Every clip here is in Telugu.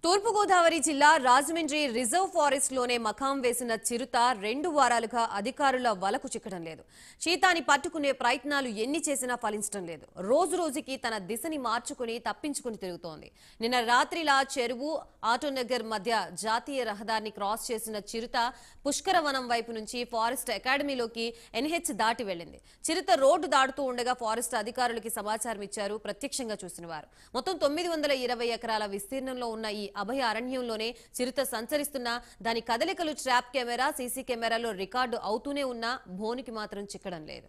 తూర్పు గోదావరి జిల్లా రాజమండ్రి రిజర్వ్ ఫారెస్ట్ లోనే మకాం వేసిన చిరుత 2 వారాలుగా అధికారుల వలకు చిక్కడం లేదు. చీతాని పట్టుకునే ప్రయత్నాలు ఎన్ని చేసినా ఫలించడం లేదు. రోజు రోజుకి తన దిశని మార్చుకుని తప్పించుకుని తిరుగుతోంది. నిన్న రాత్రిలా చెరువు ఆటోనగర్ మధ్య జాతీయ రహదారిని క్రాస్ చేసిన చిరుత పుష్కరవనం వైపు నుంచి ఫారెస్ట్ అకాడమీలోకి ఎన్హెచ్ దాటి వెళ్లింది. చిరుత రోడ్డు దాటుతూ ఉండగా ఫారెస్ట్ అధికారులకి సమాచారం ఇచ్చారు ప్రత్యక్షంగా చూసిన వారు. మొత్తం 920 ఎకరాల విస్తీర్ణంలో ఉన్న ఈ అభయ అరణ్యంలోనే చిరుత సంచరిస్తున్నా దాని కదలికలు ట్రాప్ కెమెరా సీసీ కెమెరాలో రికార్డు అవుతూనే ఉన్నా భోనికి మాత్రం చిక్కడం లేదు.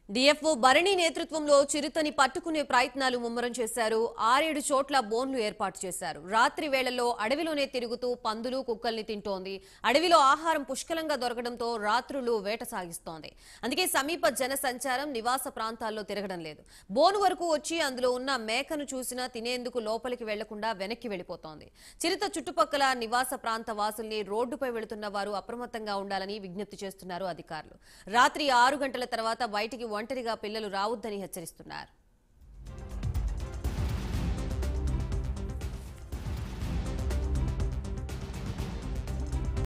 డిఎఫ్ఓ భరణి నేతృత్వంలో చిరుతని పట్టుకునే ప్రయత్నాలు ముమ్మరం చేశారు. 6-7 చోట్ల బోన్లు ఏర్పాటు చేశారు. రాత్రి వేళల్లో అడవిలోనే తిరుగుతూ పందులు కుక్కల్ని తింటోంది. అడవిలో ఆహారం పుష్కలంగా దొరకడంతో రాత్రులు వేట సాగిస్తోంది. అందుకే సమీప జన సంచారం నివాస ప్రాంతాల్లో తిరగడం లేదు. బోను వరకు వచ్చి అందులో ఉన్న మేకను చూసినా తినేందుకు లోపలికి వెళ్లకుండా వెనక్కి వెళ్లిపోతోంది. చిరుత చుట్టుపక్కల నివాస ప్రాంత వాసుల్ని రోడ్డుపై వెళుతున్న వారు అప్రమత్తంగా ఉండాలని విజ్ఞప్తి చేస్తున్నారు అధికారులు. రాత్రి 6 గంటల తర్వాత బయటికి ఒంటరిగా పిల్లలు రావద్దని హెచ్చరిస్తున్నారు.